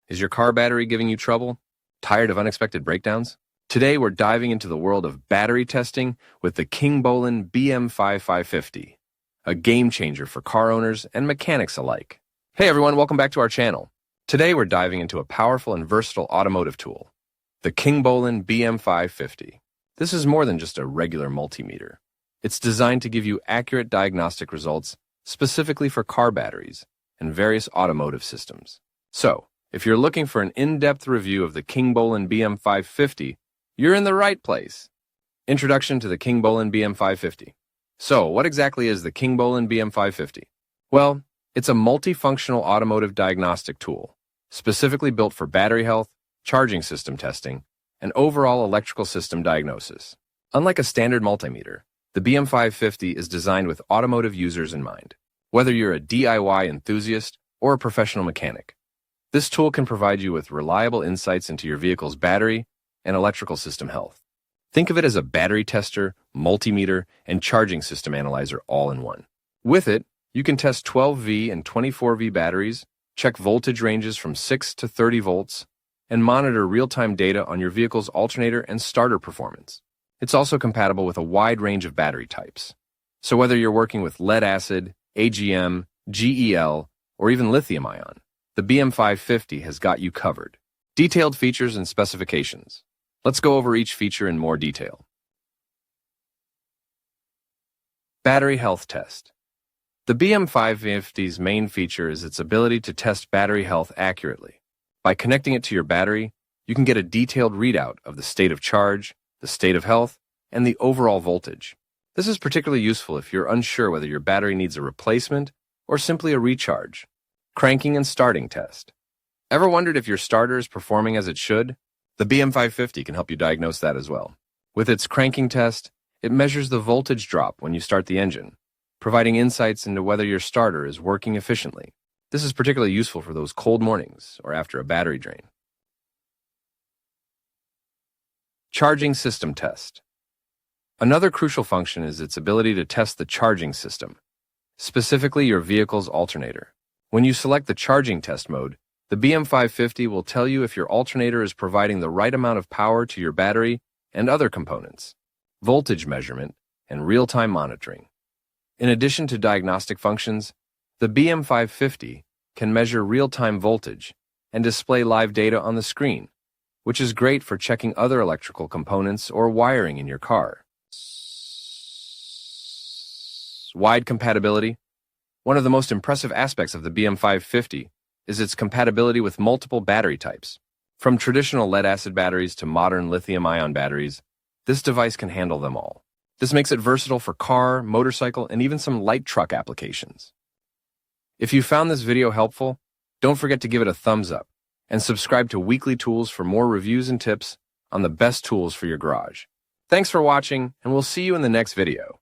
Is your car battery giving you trouble? Tired of unexpected breakdowns? Today we're diving into the world of battery testing with the KINGBOLEN BM520, a game changer for car owners and mechanics alike. Hey everyone, welcome back to our channel. Today we're diving into a powerful and versatile automotive tool, the KINGBOLEN BM520. This is more than just a regular multimeter. It's designed to give you accurate diagnostic results specifically for car batteries and various automotive systems. So, if you're looking for an in-depth review of the KINGBOLEN BM520, you're in the right place. Introduction to the KINGBOLEN BM520. So, what exactly is the KINGBOLEN BM520? Well, it's a multifunctional automotive diagnostic tool, specifically built for battery health, charging system testing, and overall electrical system diagnosis. Unlike a standard multimeter, the BM520 is designed with automotive users in mind, whether you're a DIY enthusiast or a professional mechanic. This tool can provide you with reliable insights into your vehicle's battery and electrical system health. Think of it as a battery tester, multimeter, and charging system analyzer all in one. With it, you can test 12V and 24V batteries, check voltage ranges from 6 to 30 volts, and monitor real-time data on your vehicle's alternator and starter performance. It's also compatible with a wide range of battery types. So whether you're working with lead-acid, AGM, GEL, or even lithium-ion, the BM520 has got you covered. Detailed features and specifications. Let's go over each feature in more detail. Battery health test. The BM520's main feature is its ability to test battery health accurately. By connecting it to your battery, you can get a detailed readout of the state of charge, the state of health, and the overall voltage. This is particularly useful if you're unsure whether your battery needs a replacement or simply a recharge. Cranking and starting test. Ever wondered if your starter is performing as it should? The BM520 can help you diagnose that as well. With its cranking test, it measures the voltage drop when you start the engine, providing insights into whether your starter is working efficiently. This is particularly useful for those cold mornings or after a battery drain. Charging system test. Another crucial function is its ability to test the charging system, specifically your vehicle's alternator. When you select the charging test mode, the BM520 will tell you if your alternator is providing the right amount of power to your battery and other components, voltage measurement, and real-time monitoring. In addition to diagnostic functions, the BM520 can measure real-time voltage and display live data on the screen, which is great for checking other electrical components or wiring in your car. Wide compatibility. One of the most impressive aspects of the BM520 is its compatibility with multiple battery types. From traditional lead-acid batteries to modern lithium-ion batteries, this device can handle them all. This makes it versatile for car, motorcycle, and even some light truck applications. If you found this video helpful, don't forget to give it a thumbs up and subscribe to WeeklyTools for more reviews and tips on the best tools for your garage. Thanks for watching, and we'll see you in the next video.